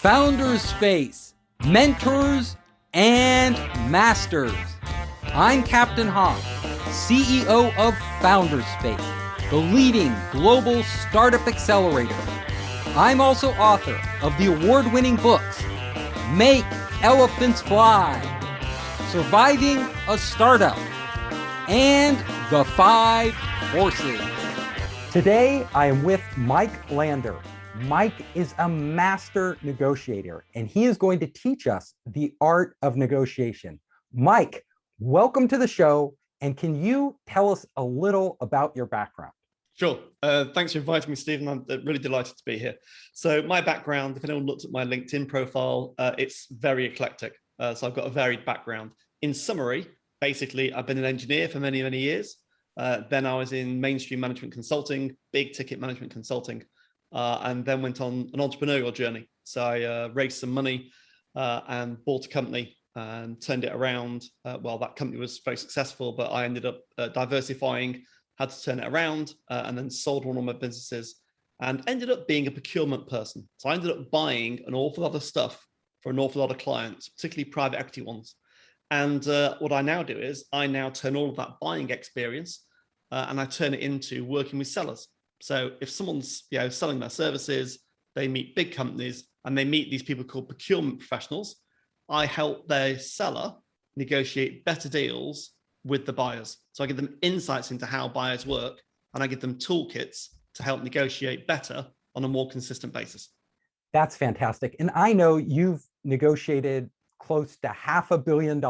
Founders Space, Mentors and Masters. I'm Captain Hawk, CEO of Founders Space, the leading global startup accelerator. I'm also author of the award-winning books, Make Elephants Fly, Surviving a Startup, and The 5 Forces. Today, I am with Mike Lander. Mike is a master negotiator, and he is going to teach us the art of negotiation. Mike, welcome to the show, and can you tell us a little about your background? Sure. Thanks for inviting me, Stephen. I'm really delighted to be here. So my background, if anyone looked at my LinkedIn profile, it's very eclectic. So I've got a varied background. In summary, basically, I've been an engineer for many, many years. Then I was in mainstream management consulting, big ticket management consulting, and then went on an entrepreneurial journey. So I raised some money and bought a company and turned it around. Well, that company was very successful, but I ended up diversifying, had to turn it around, and then sold one of my businesses and ended up being a procurement person. So I ended up buying an awful lot of stuff for an awful lot of clients, particularly private equity ones. And what I now do is I now turn all of that buying experience and I turn it into working with sellers. So if someone's selling their services, they meet big companies and they meet these people called procurement professionals, I help their seller negotiate better deals with the buyers. So I give them insights into how buyers work, and I give them toolkits to help negotiate better on a more consistent basis. That's fantastic. And I know you've negotiated close to $500 million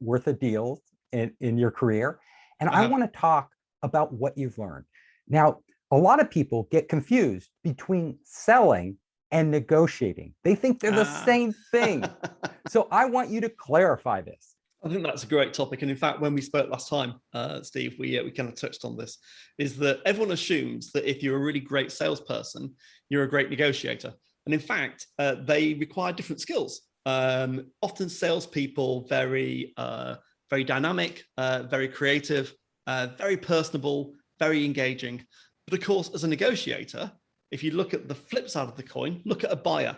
worth of deals in your career. And I want to talk about what you've learned. Now, a lot of people get confused between selling and negotiating. They think they're the same thing. So I want you to clarify this. I think that's a great topic. And in fact, when we spoke last time, Steve, we kind of touched on this, is that everyone assumes that if you're a really great salesperson, you're a great negotiator. And in fact, they require different skills. Often salespeople, very dynamic, very creative, very personable, very engaging. But of course, as a negotiator, if you look at the flip side of the coin, look at a buyer,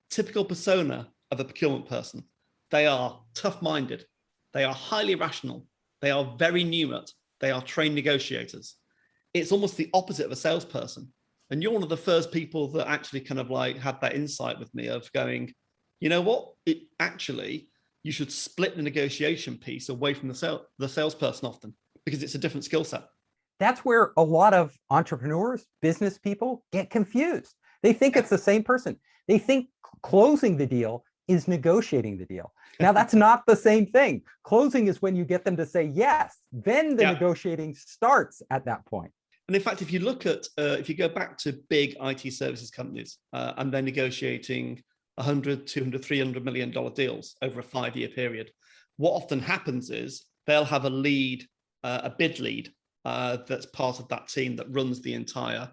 typical persona of a procurement person. They are tough-minded. They are highly rational. They are very numerate. They are trained negotiators. It's almost the opposite of a salesperson. And you're one of the first people that actually kind of like had that insight with me of going, you know what? You should split the negotiation piece away from the salesperson often, because it's a different skill set. That's where a lot of entrepreneurs, business people get confused. They think it's the same person. They think closing the deal is negotiating the deal. Now, that's not the same thing. Closing is when you get them to say yes. Then the negotiating starts at that point. And in fact, if you look at, if you go back to big IT services companies and they're negotiating $100, $200, $300 million deals over a 5-year period, what often happens is they'll have a lead, a bid lead that's part of that team that runs the entire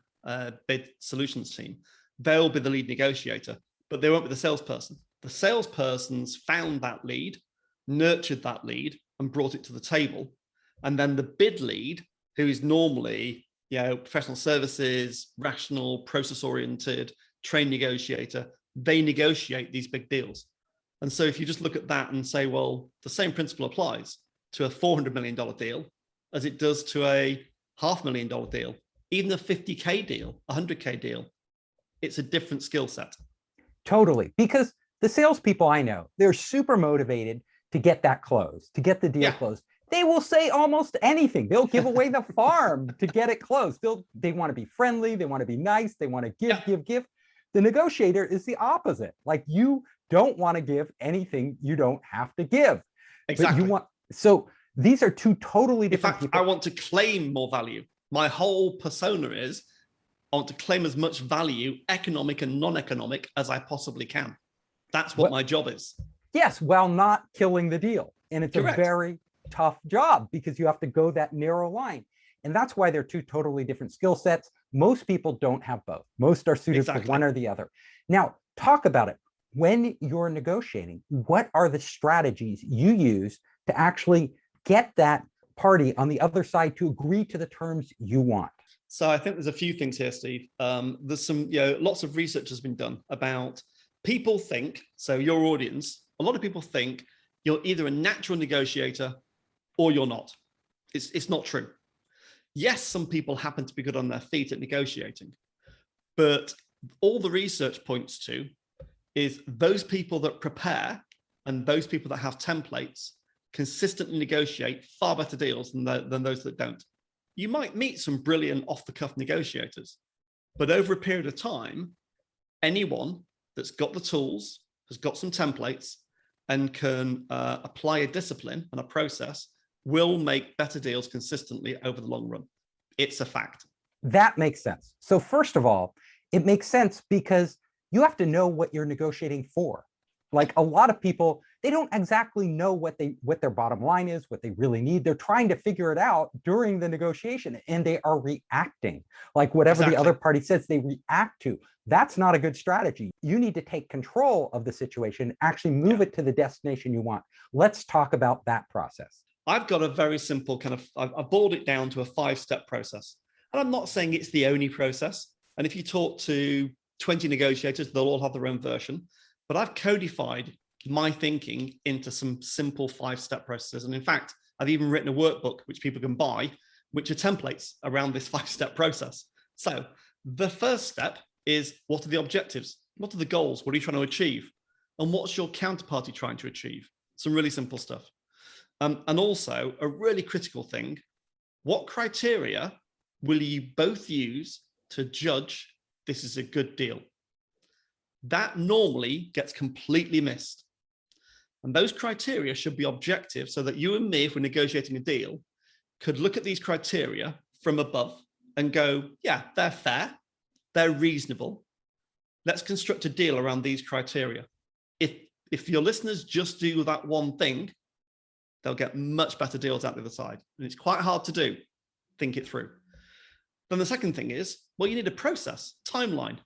bid solutions team. They'll be the lead negotiator, but they won't be the salesperson. The salesperson's found that lead, nurtured that lead, and brought it to the table. And then the bid lead, who is normally, professional services, rational, process-oriented, trained negotiator, they negotiate these big deals. And so if you just look at that and say, well, the same principle applies to a $400 million deal as it does to a $500,000 deal, even a 50K deal, a 100K deal, it's a different skill set. Totally, because the salespeople I know, they're super motivated to get that closed, to get the deal closed. They will say almost anything. They'll give away the farm to get it closed. They want to be friendly. They want to be nice. They want to give. The negotiator is the opposite. Like, you don't want to give anything you don't have to give. Exactly. So these are two totally different people. I want to claim more value. My whole persona is I want to claim as much value, economic and non-economic, as I possibly can. That's what my job is. Yes, while not killing the deal. And it's Correct. A very tough job because you have to go that narrow line. And that's why they're two totally different skill sets. Most people don't have both. Most are suited for one or the other. Now, talk about it. When you're negotiating, what are the strategies you use to actually get that party on the other side to agree to the terms you want? So I think there's a few things here, Steve. There's some, lots of research has been done about people think, so your audience, a lot of people think you're either a natural negotiator or you're not. It's not true. Yes, some people happen to be good on their feet at negotiating, but all the research points to is those people that prepare and those people that have templates consistently negotiate far better deals than those that don't. You might meet some brilliant off-the-cuff negotiators, but over a period of time, anyone that's got the tools, has got some templates, and can apply a discipline and a process will make better deals consistently over the long run. It's a fact. That makes sense. So first of all, it makes sense because you have to know what you're negotiating for. Like a lot of people, they don't exactly know what their bottom line is, what they really need. They're trying to figure it out during the negotiation, and they are reacting. Like whatever the other party says, they react to. That's not a good strategy. You need to take control of the situation, actually move it to the destination you want. Let's talk about that process. I've got a very simple I've boiled it down to a 5-step process. And I'm not saying it's the only process. And if you talk to 20 negotiators, they'll all have their own version. But I've codified my thinking into some simple 5-step processes. And in fact, I've even written a workbook which people can buy, which are templates around this 5-step process. So the first step is, what are the objectives? What are the goals? What are you trying to achieve? And what's your counterparty trying to achieve? Some really simple stuff. And also a really critical thing, what criteria will you both use to judge this is a good deal? That normally gets completely missed. And those criteria should be objective so that you and me, if we're negotiating a deal, could look at these criteria from above and go, yeah, they're fair, they're reasonable. Let's construct a deal around these criteria. If your listeners just do that one thing, they'll get much better deals out the other side. And it's quite hard to do. Think it through. Then the second thing is, well, you need a process, timeline.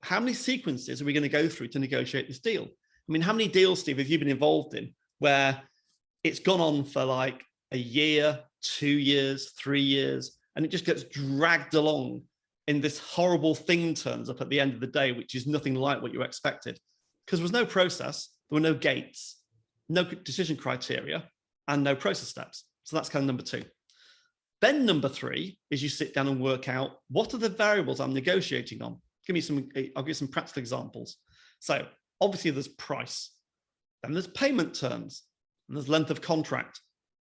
How many sequences are we going to go through to negotiate this deal? I mean, how many deals, Steve, have you been involved in where it's gone on for like a year, 2 years, 3 years, and it just gets dragged along in this horrible thing turns up at the end of the day, which is nothing like what you expected? Because there was no process, there were no gates, no decision criteria, and no process steps. So that's kind of number 2. Then number 3 is you sit down and work out, what are the variables I'm negotiating on? I'll give you some practical examples. So obviously there's price, then there's payment terms, and there's length of contract,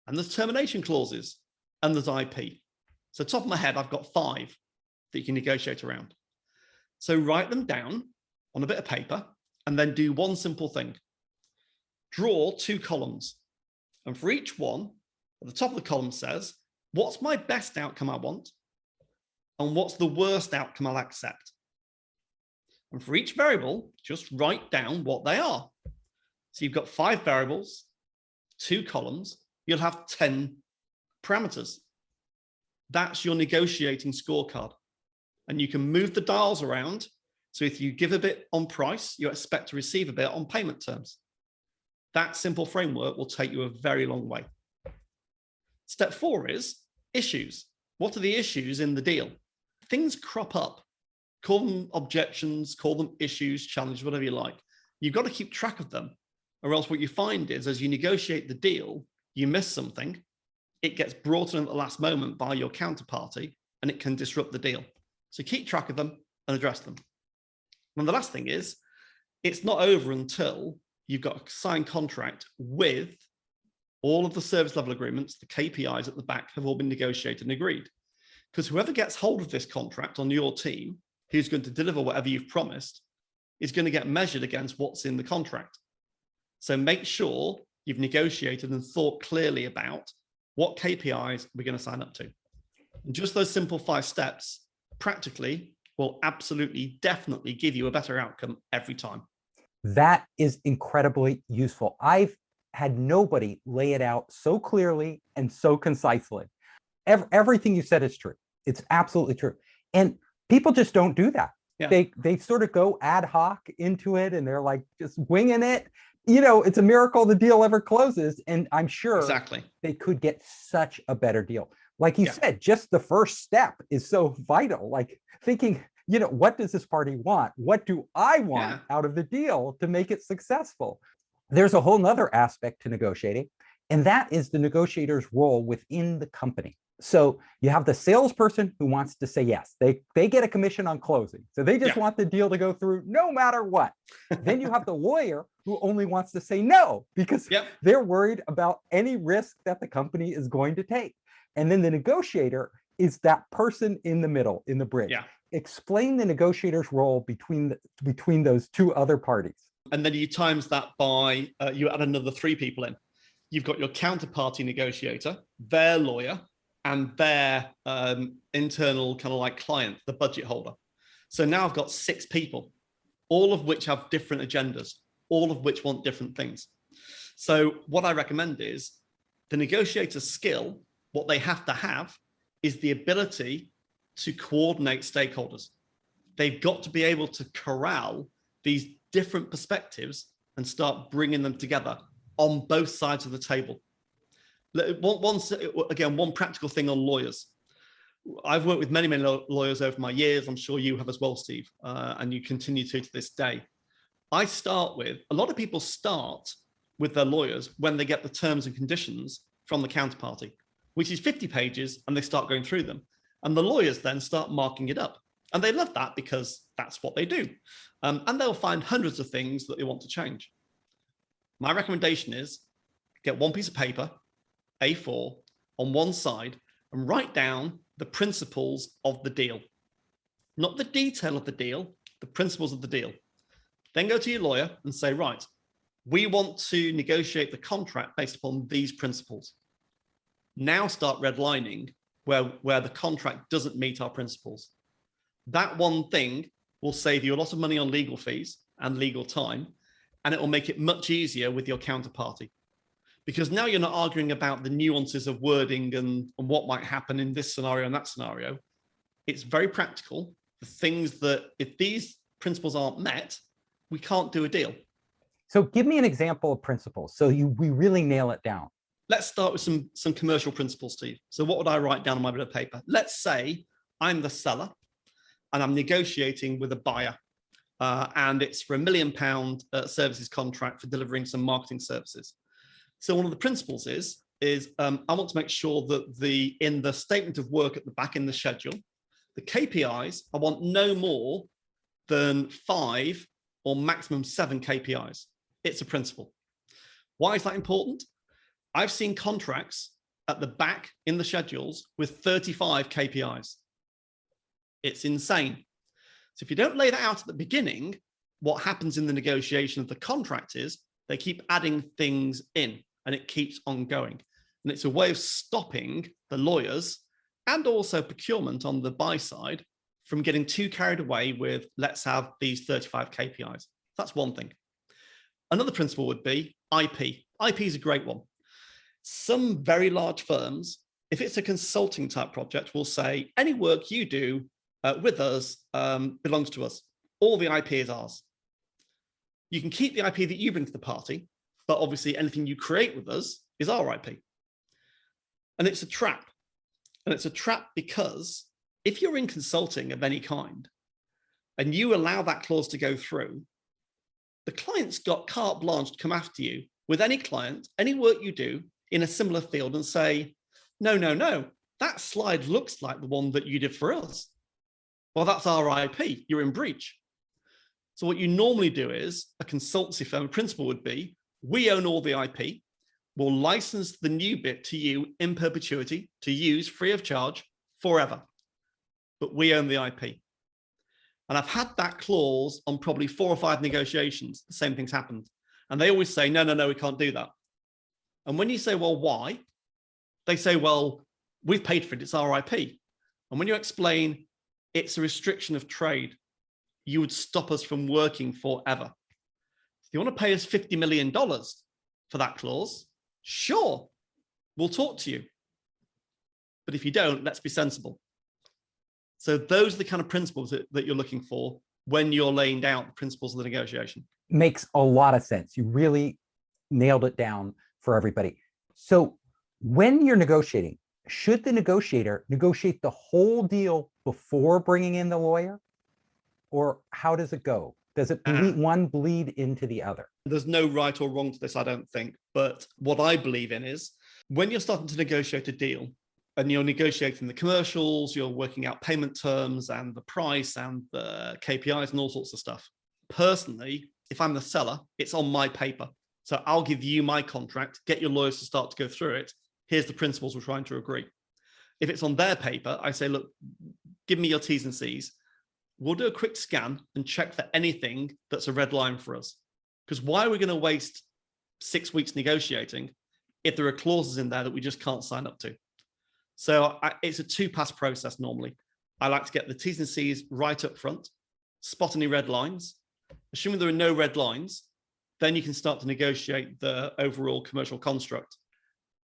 and there's termination clauses, and there's IP. So top of my head, I've got 5 that you can negotiate around. So write them down on a bit of paper, and then do one simple thing. Draw 2 columns. And for each one, at the top of the column says, what's my best outcome I want? And what's the worst outcome I'll accept? And for each variable, just write down what they are. So you've got 5 variables, 2 columns, you'll have 10 parameters. That's your negotiating scorecard. And you can move the dials around. So if you give a bit on price, you expect to receive a bit on payment terms. That simple framework will take you a very long way. Step 4 is issues. What are the issues in the deal? Things crop up. Call them objections, call them issues, challenges, whatever you like. You've got to keep track of them, or else what you find is as you negotiate the deal, you miss something, it gets brought in at the last moment by your counterparty, and it can disrupt the deal. So keep track of them and address them. And the last thing is, it's not over until you've got a signed contract with all of the service level agreements, the KPIs at the back have all been negotiated and agreed. Because whoever gets hold of this contract on your team, who's going to deliver whatever you've promised, is going to get measured against what's in the contract. So make sure you've negotiated and thought clearly about what KPIs we're going to sign up to. And just those simple 5 steps practically will absolutely, definitely give you a better outcome every time. That is incredibly useful. I've had nobody lay it out so clearly and so concisely. Everything you said is true. It's absolutely true. And people just don't do that. Yeah. They sort of go ad hoc into it and they're like just winging it. You know, it's a miracle the deal ever closes. And I'm sure they could get such a better deal. Like you said, just the first step is so vital. Like thinking what does this party want? What do I want out of the deal to make it successful? There's a whole nother aspect to negotiating, and that is the negotiator's role within the company. So you have the salesperson who wants to say yes. They get a commission on closing. So they just want the deal to go through no matter what. Then you have the lawyer who only wants to say no because they're worried about any risk that the company is going to take. And then the negotiator is that person in the middle, in the bridge. Explain the negotiator's role between those two other parties. And then you times that by, you add another 3 people in. You've got your counterparty negotiator, their lawyer, and their internal kind of like client, the budget holder. So now I've got 6 people, all of which have different agendas, all of which want different things. So what I recommend is the negotiator's skill, what they have to have is the ability to coordinate stakeholders. They've got to be able to corral these different perspectives and start bringing them together on both sides of the table. One practical thing on lawyers. I've worked with many lawyers over my years. I'm sure you have as well, Steve, and you continue to this day. A lot of people start with their lawyers when they get the terms and conditions from the counterparty, which is 50 pages, and they start going through them. And the lawyers then start marking it up. And they love that because that's what they do. And they'll find hundreds of things that they want to change. My recommendation is get one piece of paper, A4, on one side, and write down the principles of the deal. Not the detail of the deal, the principles of the deal. Then go to your lawyer and say, right, we want to negotiate the contract based upon these principles. Now start redlining where the contract doesn't meet our principles. That one thing will save you a lot of money on legal fees and legal time, and it will make it much easier with your counterparty. Because now you're not arguing about the nuances of wording and what might happen in this scenario and that scenario. It's very practical. The things that if these principles aren't met, we can't do a deal. So give me an example of principles so we really nail it down. Let's start with some commercial principles, Steve. So what would I write down on my bit of paper? Let's say I'm the seller and I'm negotiating with a buyer and it's for £1 million services contract for delivering some marketing services. So one of the principles is I want to make sure that in the statement of work at the back in the schedule, the KPIs, I want no more than 5 or maximum 7 KPIs. It's a principle. Why is that important? I've seen contracts at the back in the schedules with 35 KPIs. It's insane. So if you don't lay that out at the beginning, what happens in the negotiation of the contract is they keep adding things in and it keeps on going. And it's a way of stopping the lawyers and also procurement on the buy side from getting too carried away with, let's have these 35 KPIs. That's one thing. Another principle would be IP. IP is a great one. Some very large firms, if it's a consulting type project, will say any work you do with us belongs to us. All the IP is ours. You can keep the IP that you bring to the party, but obviously anything you create with us is our IP. And it's a trap. And it's a trap because if you're in consulting of any kind and you allow that clause to go through, the client's got carte blanche to come after you with any client, any work you do in a similar field and say, no, that slide looks like the one that you did for us. Well, that's our IP, you're in breach. So what you normally do is a consultancy firm principle would be, we own all the IP, we'll license the new bit to you in perpetuity to use free of charge forever, but we own the IP. And I've had that clause on probably 4 or 5 negotiations, the same thing's happened. And they always say, no, we can't do that. And when you say, well, why? They say, well, we've paid for it, it's our IP. And when you explain it's a restriction of trade, you would stop us from working forever. If you want to pay us $50 million for that clause, sure, we'll talk to you. But if you don't, let's be sensible. So those are the kind of principles that you're looking for when you're laying down the principles of the negotiation. Makes a lot of sense. You really nailed it down for everybody. So when you're negotiating, should the negotiator negotiate the whole deal before bringing in the lawyer? or how does it go? Does it one bleed into the other? There's no right or wrong to this, I don't think. But what I believe in is when you're starting to negotiate a deal and you're negotiating the commercials, you're working out payment terms and the price and the KPIs and all sorts of stuff. Personally, if I'm the seller, it's on my paper. So I'll give you my contract, get your lawyers to start to go through it. Here's the principles we're trying to agree. If it's on their paper, I say, look, give me your T's and C's. We'll do a quick scan and check for anything that's a red line for us. Because why are we going to waste 6 weeks negotiating if there are clauses in there that we just can't sign up to? So it's a two-pass process normally. I like to get the T's and C's right up front, spot any red lines. Assuming there are no red lines, then you can start to negotiate the overall commercial construct.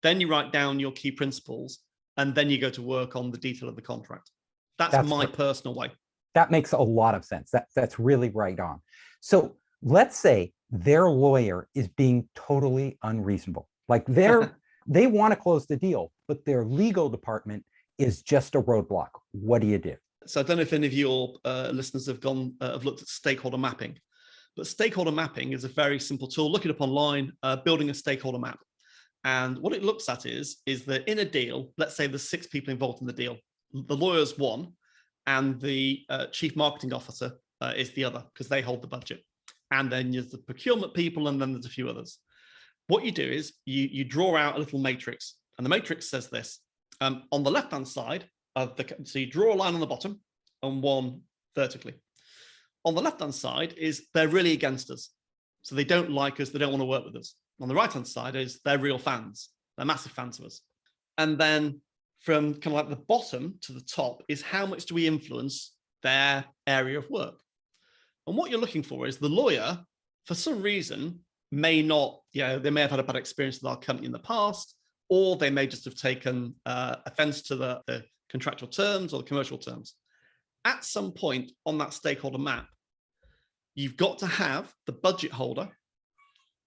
Then you write down your key principles, and then you go to work on the detail of the contract. That's my personal way. That makes a lot of sense. That's really right on. So let's say their lawyer is being totally unreasonable. Like they want to close the deal, but their legal department is just a roadblock. What do you do? So I don't know if any of your listeners have looked at stakeholder mapping, but stakeholder mapping is a very simple tool. Look it up online, building a stakeholder map. And what it looks at is that in a deal, let's say there's 6 people involved in the deal. The lawyer's one, and the chief marketing officer is the other, because they hold the budget. And then there's the procurement people, and then there's a few others. What you do is you draw out a little matrix, and the matrix says this. On the left-hand side, so you draw a line on the bottom and one vertically. On the left-hand side is they're really against us. So they don't like us, they don't want to work with us. On the right-hand side is they're real fans. They're massive fans of us. And then from kind of like the bottom to the top is how much do we influence their area of work? And what you're looking for is the lawyer, for some reason, may not, they may have had a bad experience with our company in the past, or they may just have taken offense to the contractual terms or the commercial terms. At some point on that stakeholder map, you've got to have the budget holder,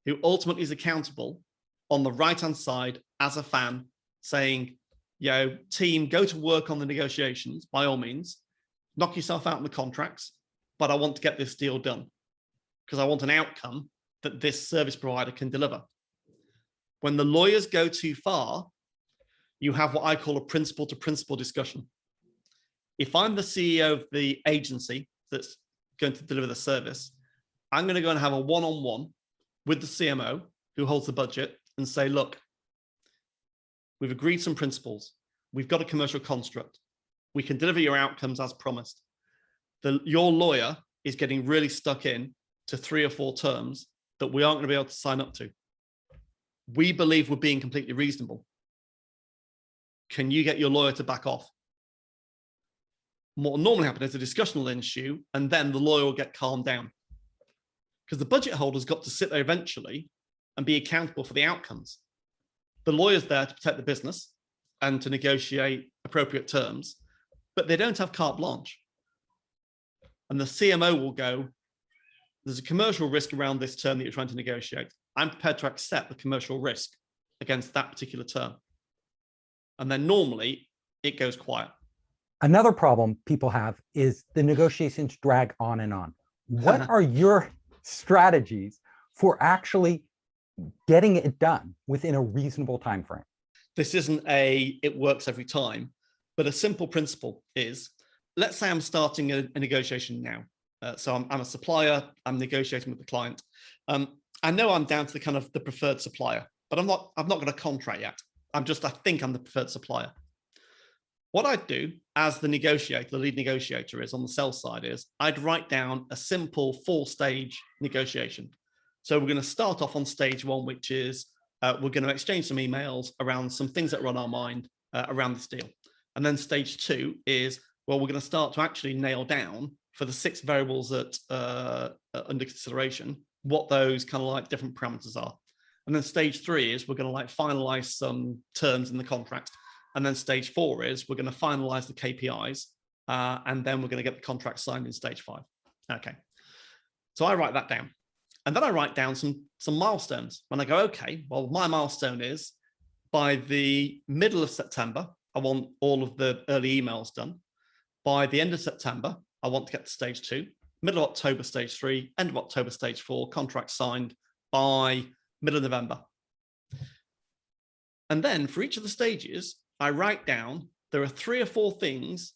who ultimately is accountable, on the right-hand side as a fan, saying, team, go to work on the negotiations, by all means, knock yourself out on the contracts, but I want to get this deal done because I want an outcome that this service provider can deliver. When the lawyers go too far, you have what I call a principal to principal discussion. If I'm the CEO of the agency that's going to deliver the service, I'm going to go and have a one-on-one with the CMO who holds the budget and say, look, we've agreed some principles. We've got a commercial construct. We can deliver your outcomes as promised. Your lawyer is getting really stuck in to 3 or 4 terms that we aren't going to be able to sign up to. We believe we're being completely reasonable. Can you get your lawyer to back off? What will normally happen is a discussion will ensue, and then the lawyer will get calmed down. Because the budget holder's got to sit there eventually and be accountable for the outcomes. The lawyer's there to protect the business and to negotiate appropriate terms, but they don't have carte blanche. And the CMO will go, there's a commercial risk around this term that you're trying to negotiate. I'm prepared to accept the commercial risk against that particular term. And then normally it goes quiet. Another problem people have is the negotiations drag on and on. What are your strategies for actually getting it done within a reasonable time frame? This isn't it works every time, but a simple principle is, let's say I'm starting a negotiation now. So I'm a supplier, I'm negotiating with the client. I know I'm down to the kind of the preferred supplier, but I've not got a contract yet. I think I'm the preferred supplier. What I'd do as the negotiator, the lead negotiator is on the sell side, is I'd write down a simple 4-stage negotiation. So we're going to start off on stage 1, which is we're going to exchange some emails around some things that are on our mind around this deal. And then stage 2 is, well, we're going to start to actually nail down for the 6 variables that are under consideration, what those kind of like different parameters are. And then stage 3 is we're going to like finalize some terms in the contract. And then stage 4 is we're going to finalize the KPIs, and then we're going to get the contract signed in stage 5. Okay. So I write that down. And then I write down some milestones. When I go, okay, well, my milestone is by the middle of September, I want all of the early emails done. By the end of September, I want to get to stage 2. middle of October, stage 3, end of October, stage 4, contract signed by middle of November. And then for each of the stages, I write down, there are 3 or 4 things,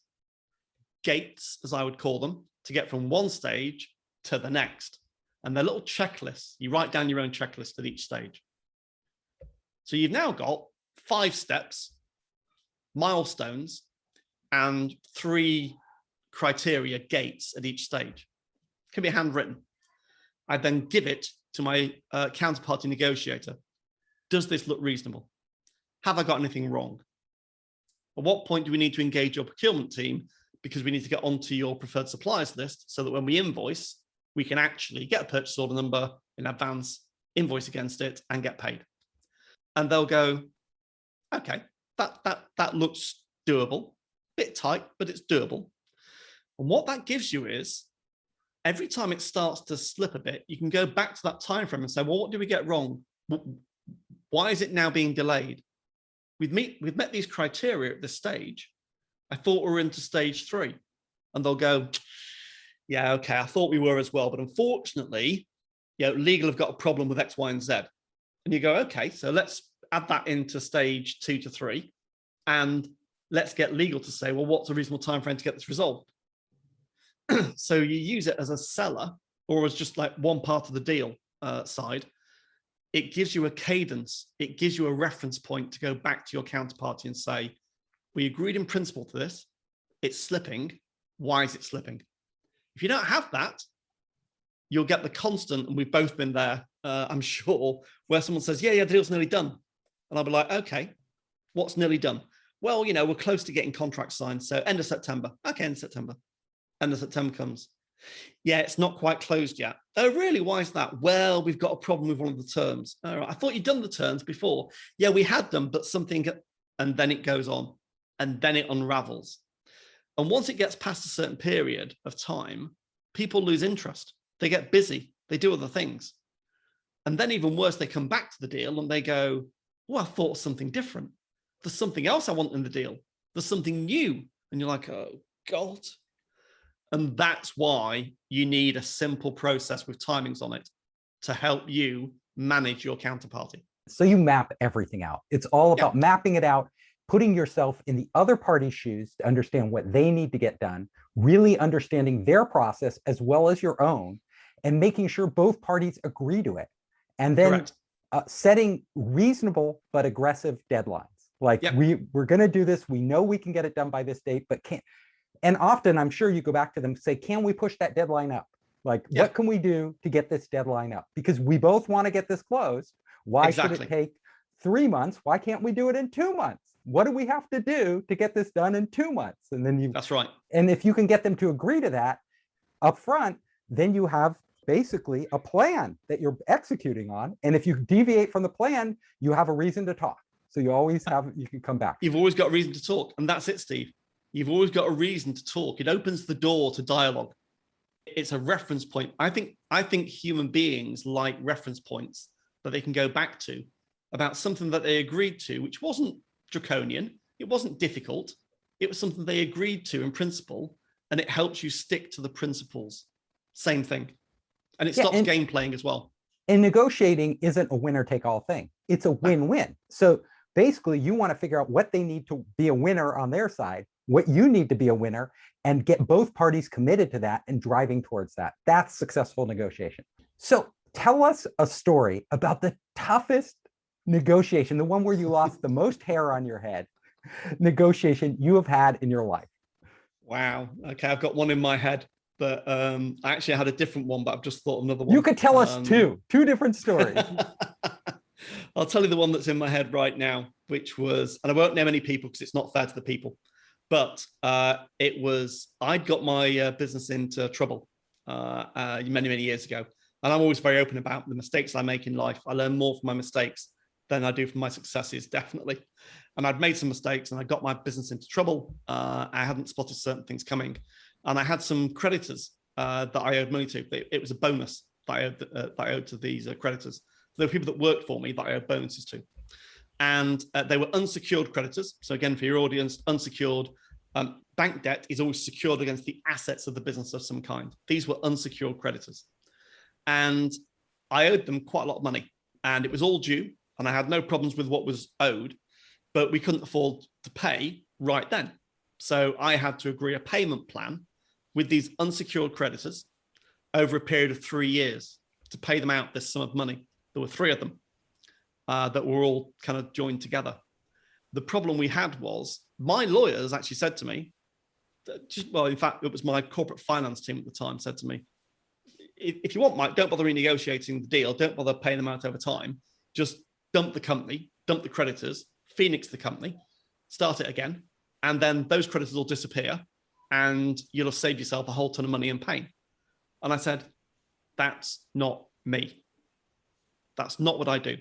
gates, as I would call them, to get from one stage to the next. And they're little checklists. You write down your own checklist at each stage. So you've now got 5 steps, milestones, and 3 criteria, gates at each stage. It can be handwritten. I then give it to my counterparty negotiator. Does this look reasonable? Have I got anything wrong? At what point do we need to engage your procurement team? Because we need to get onto your preferred suppliers list so that when we invoice, we can actually get a purchase order number in advance, invoice against it, and get paid. And they'll go, okay, that looks doable, bit tight, but it's doable. And what that gives you is, every time it starts to slip a bit, you can go back to that time frame and say, well, what did we get wrong? Why is it now being delayed? We've met these criteria at this stage. I thought we were into stage 3. And they'll go, yeah, okay, I thought we were as well. But unfortunately, legal have got a problem with X, Y, and Z. And you go, okay, so let's add that into stage 2 to 3. And let's get legal to say, well, what's a reasonable time frame to get this resolved? So you use it as a seller or as just like one part of the deal side. It gives you a cadence. It gives you a reference point to go back to your counterparty and say, we agreed in principle to this. It's slipping. Why is it slipping? If you don't have that, you'll get the constant, and we've both been there, I'm sure, where someone says, yeah, the deal's nearly done. And I'll be like, okay, what's nearly done? Well, we're close to getting contracts signed. So end of September. Okay, end of September. End of September comes. Yeah, it's not quite closed yet. Oh, really? Why is that? Well, we've got a problem with one of the terms. All right, I thought you'd done the terms before. Yeah, we had them, but something, and then it goes on, and then it unravels. And once it gets past a certain period of time, people lose interest. They get busy. They do other things. And then even worse, they come back to the deal and they go, oh, I thought something different. There's something else I want in the deal. There's something new. And you're like, oh, God. And that's why you need a simple process with timings on it to help you manage your counterparty. So you map everything out. It's all about mapping it out, putting yourself in the other party's shoes to understand what they need to get done, really understanding their process as well as your own, and making sure both parties agree to it. And then setting reasonable but aggressive deadlines. Like we're going to do this. We know we can get it done by this date, but can't. And often I'm sure you go back to them and say, can we push that deadline up? Like, what can we do to get this deadline up? Because we both want to get this closed. Why should it take 3 months? Why can't we do it in 2 months? What do we have to do to get this done in 2 months? And then that's right. And if you can get them to agree to that up front, then you have basically a plan that you're executing on. And if you deviate from the plan, you have a reason to talk. So you always have, you can come back. You've always got a reason to talk. And that's it, Steve. You've always got a reason to talk. It opens the door to dialogue. It's a reference point. I think human beings like reference points that they can go back to about something that they agreed to, which wasn't draconian. It wasn't difficult. It was something they agreed to in principle, and it helps you stick to the principles. Same thing. And it stops game playing as well. And negotiating isn't a winner take all thing. It's a win-win. So basically you want to figure out what they need to be a winner on their side, what you need to be a winner, and get both parties committed to that and driving towards that. That's successful negotiation. So tell us a story about the toughest negotiation, the one where you lost the most hair on your head, negotiation you have had in your life. Wow. Okay, I've got one in my head, but I actually had a different one, but I've just thought of another one. You could tell us two different stories. I'll tell you the one that's in my head right now, which was, and I won't name any people because it's not fair to the people, but it was, I'd got my business into trouble many, many years ago. And I'm always very open about the mistakes I make in life. I learn more from my mistakes than I do from my successes, definitely. And I'd made some mistakes and I got my business into trouble. I hadn't spotted certain things coming. And I had some creditors that I owed money to. It was a bonus that I owed to these creditors. There were people that worked for me that I owed bonuses to. And they were unsecured creditors. So again, for your audience, unsecured, bank debt is always secured against the assets of the business of some kind. These were unsecured creditors. And I owed them quite a lot of money, and it was all due, and I had no problems with what was owed, but we couldn't afford to pay right then. So I had to agree a payment plan with these unsecured creditors over a period of 3 years to pay them out this sum of money. There were 3 of them that were all kind of joined together. The problem we had was my lawyers actually said to me, well, in fact, it was my corporate finance team at the time said to me, if you want, Mike, don't bother renegotiating the deal. Don't bother paying them out over time. Just dump the company, dump the creditors, Phoenix the company, start it again. And then those creditors will disappear and you'll have saved yourself a whole ton of money and pain. And I said, that's not me. That's not what I do.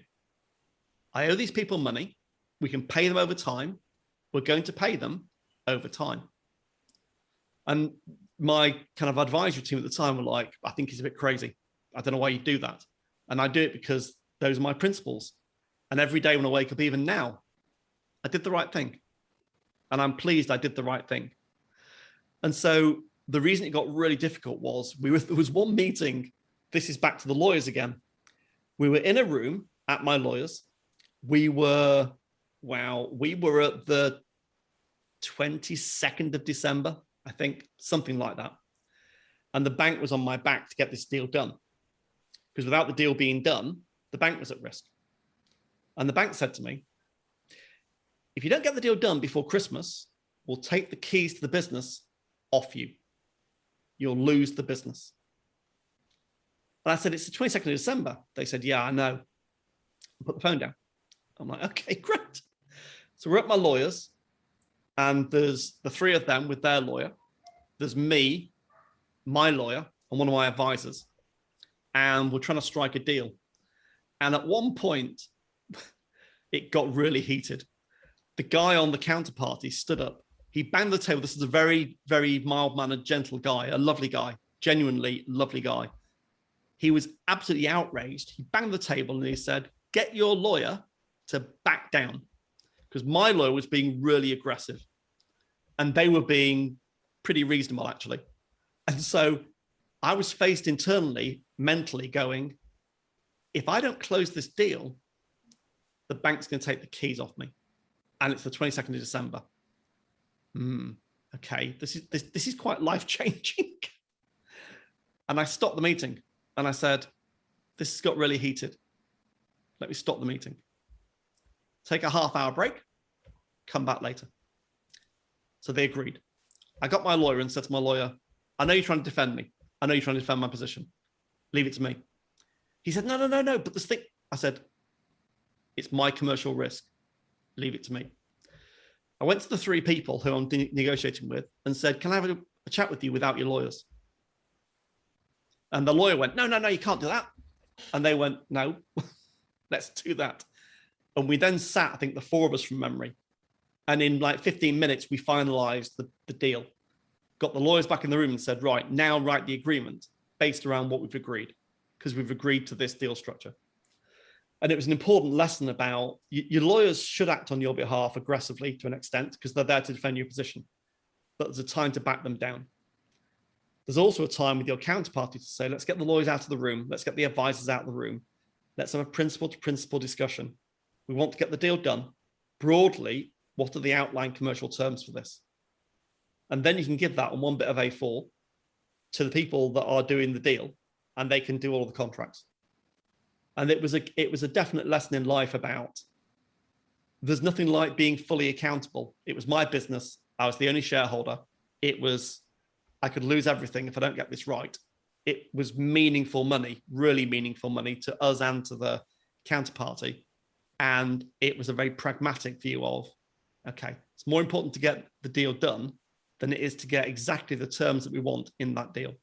I owe these people money. We can pay them over time. We're going to pay them over time. And my kind of advisory team at the time were like, I think he's a bit crazy. I don't know why you do that. And I do it because those are my principles. And every day when I wake up, even now, I did the right thing. And I'm pleased I did the right thing. And so the reason it got really difficult was there was one meeting. This is back to the lawyers again. We were in a room at my lawyers. We were at the 22nd of December, I think, something like that. And the bank was on my back to get this deal done. Because without the deal being done, the bank was at risk. And the bank said to me, if you don't get the deal done before Christmas, we'll take the keys to the business off you. You'll lose the business. And I said, it's the 22nd of December. They said, yeah, I know. Put the phone down. I'm like, okay, great. So we're at my lawyers, and there's the 3 of them with their lawyer. There's me, my lawyer, and one of my advisors. And we're trying to strike a deal. And at one point, it got really heated. The guy on the counterparty stood up. He banged the table. This is a very, very mild-mannered, gentle guy, a lovely guy, genuinely lovely guy. He was absolutely outraged. He banged the table and he said, get your lawyer to back down, because my lawyer was being really aggressive and they were being pretty reasonable, actually. And so I was faced internally, mentally going, if I don't close this deal, the bank's going to take the keys off me. And it's the 22nd of December. Okay, this is quite life-changing. And I stopped the meeting and I said, this has got really heated. Let me stop the meeting. Take a half-hour break, come back later. So they agreed. I got my lawyer and said to my lawyer, I know you're trying to defend me. I know you're trying to defend my position. Leave it to me. He said, no, but this thing, I said, it's my commercial risk. Leave it to me. I went to the 3 people who I'm negotiating with and said, can I have a chat with you without your lawyers? And the lawyer went, no, you can't do that. And they went, no, let's do that. And we then sat, I think the 4 of us from memory. And in like 15 minutes, we finalized the deal. Got the lawyers back in the room and said, right, now write the agreement based around what we've agreed, because we've agreed to this deal structure. And it was an important lesson about your lawyers should act on your behalf aggressively to an extent, because they're there to defend your position. But there's a time to back them down. There's also a time with your counterparty to say, let's get the lawyers out of the room. Let's get the advisors out of the room. Let's have a principal to principal discussion. We want to get the deal done. Broadly, what are the outline commercial terms for this? And then you can give that on one bit of A4 to the people that are doing the deal, and they can do all the contracts. And it was a definite lesson in life about there's nothing like being fully accountable. It was my business. I was the only shareholder. I could lose everything if I don't get this right. It was meaningful money, really meaningful money to us and to the counterparty. And it was a very pragmatic view of, okay, it's more important to get the deal done than it is to get exactly the terms that we want in that deal.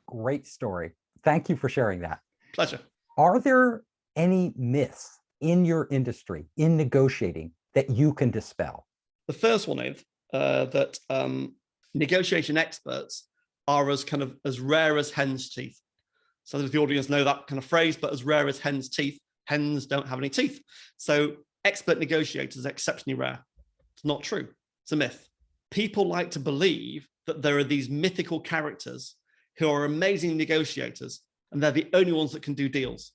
Great story. Thank you for sharing that. Pleasure. Are there any myths in your industry, in negotiating, that you can dispel? The first one is that negotiation experts are as rare as hen's teeth. So that the audience know that kind of phrase, but as rare as hen's teeth, hens don't have any teeth. So expert negotiators are exceptionally rare. It's not true. It's a myth. People like to believe that there are these mythical characters who are amazing negotiators and they're the only ones that can do deals.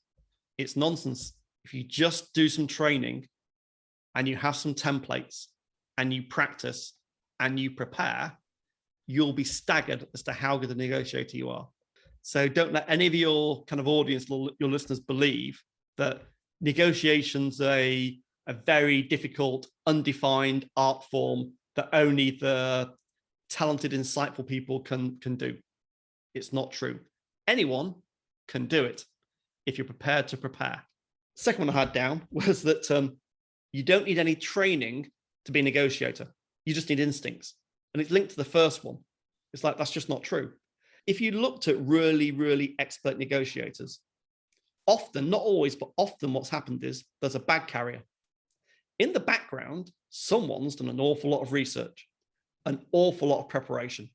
It's nonsense. If you just do some training and you have some templates and you practice and you prepare, you'll be staggered as to how good a negotiator you are. So don't let any of your kind of audience, your listeners, believe that negotiation's a very difficult, undefined art form that only the talented, insightful people can do. It's not true. Anyone can do it if you're prepared to prepare. Second one I had down was that you don't need any training to be a negotiator. You just need instincts. And it's linked to the first one. It's like, that's just not true. If you looked at really, really expert negotiators, often, not always, but often what's happened is there's a bag carrier. In the background, someone's done an awful lot of research, an awful lot of preparation.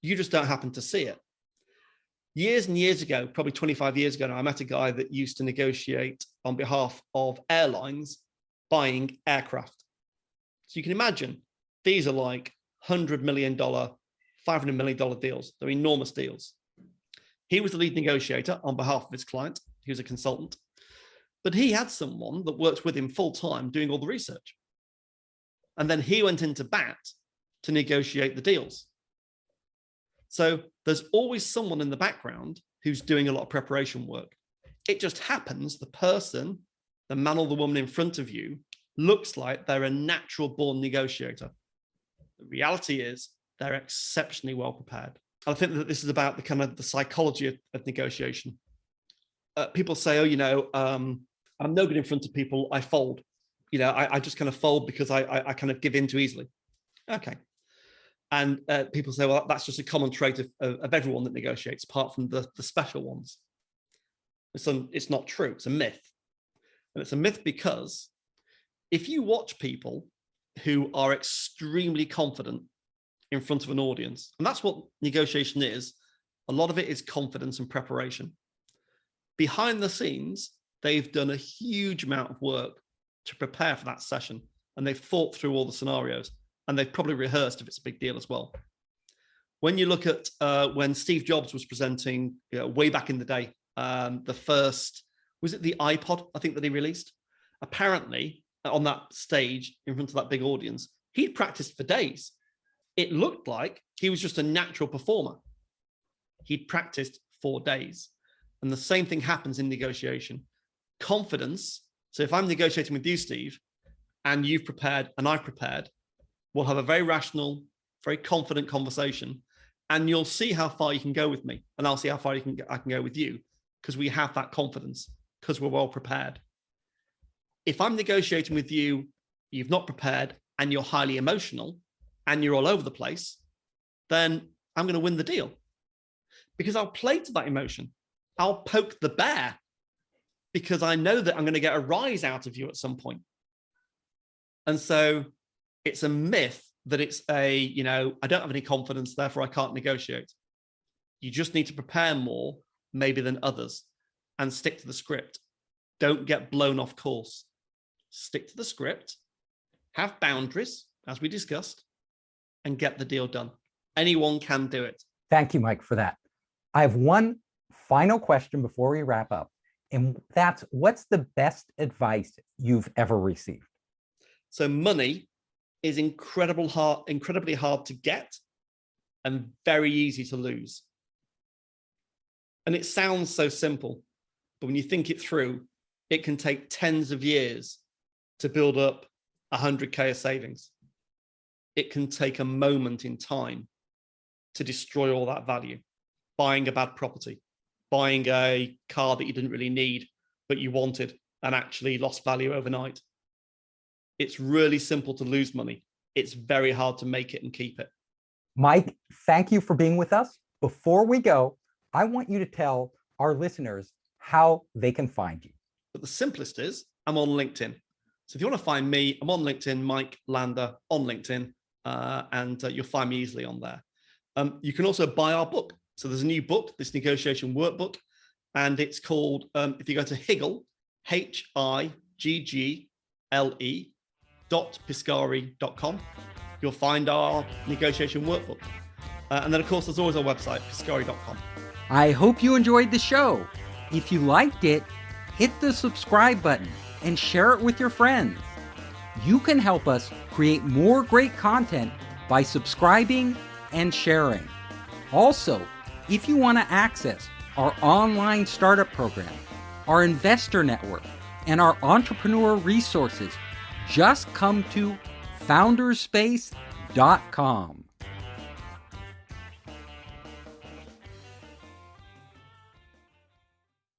You just don't happen to see it. Years and years ago, probably 25 years ago now, I met a guy that used to negotiate on behalf of airlines buying aircraft. So you can imagine, these are like $100 million, $500 million deals. They're enormous deals. He was the lead negotiator on behalf of his client. He was a consultant, but he had someone that worked with him full time doing all the research. And then he went into bat to negotiate the deals. So there's always someone in the background who's doing a lot of preparation work. It just happens the person, the man or the woman in front of you, looks like they're a natural born negotiator. The reality is they're exceptionally well prepared. I think that this is about the kind of the psychology of negotiation. People say, oh, I'm no good in front of people, I fold. I just kind of fold because I kind of give in too easily. Okay. And people say, well, that's just a common trait of everyone that negotiates, apart from the special ones. It's not true. It's a myth. And it's a myth because if you watch people who are extremely confident in front of an audience, and that's what negotiation is, a lot of it is confidence and preparation. Behind the scenes, they've done a huge amount of work to prepare for that session, and they've thought through all the scenarios. And they've probably rehearsed if it's a big deal as well. When you look at when Steve Jobs was presenting way back in the day, the first, was it the iPod, I think, that he released? Apparently, on that stage, in front of that big audience, he'd practiced for days. It looked like he was just a natural performer. He'd practiced for days. And the same thing happens in negotiation. Confidence. So if I'm negotiating with you, Steve, and you've prepared and I've prepared, we'll have a very rational, very confident conversation, and you'll see how far you can go with me, and I'll see how far I can go with you, because we have that confidence, because we're well prepared. If I'm negotiating with you, you've not prepared, and you're highly emotional, and you're all over the place, then I'm going to win the deal, because I'll play to that emotion. I'll poke the bear, because I know that I'm going to get a rise out of you at some point. And so it's a myth that it's I don't have any confidence, therefore I can't negotiate. You just need to prepare more, maybe than others, and stick to the script. Don't get blown off course. Stick to the script, have boundaries, as we discussed, and get the deal done. Anyone can do it. Thank you, Mike, for that. I have one final question before we wrap up, and that's, what's the best advice you've ever received? So money is incredibly hard to get and very easy to lose. And it sounds so simple, but when you think it through, it can take tens of years to build up 100K of savings. It can take a moment in time to destroy all that value. Buying a bad property, buying a car that you didn't really need, but you wanted and actually lost value overnight. It's really simple to lose money. It's very hard to make it and keep it. Mike, thank you for being with us. Before we go, I want you to tell our listeners how they can find you. But the simplest is, I'm on LinkedIn. So if you want to find me, I'm on LinkedIn, Mike Lander on LinkedIn, and you'll find me easily on there. You can also buy our book. So there's a new book, this negotiation workbook, and it's called, if you go to Higgle, HIGGLE, .piscari.com, you'll find our negotiation workbook. And then, of course, there's always our website, piscari.com. I hope you enjoyed the show. If you liked it, hit the subscribe button and share it with your friends. You can help us create more great content by subscribing and sharing. Also, if you want to access our online startup program, our investor network, and our entrepreneur resources, just come to founderspace.com.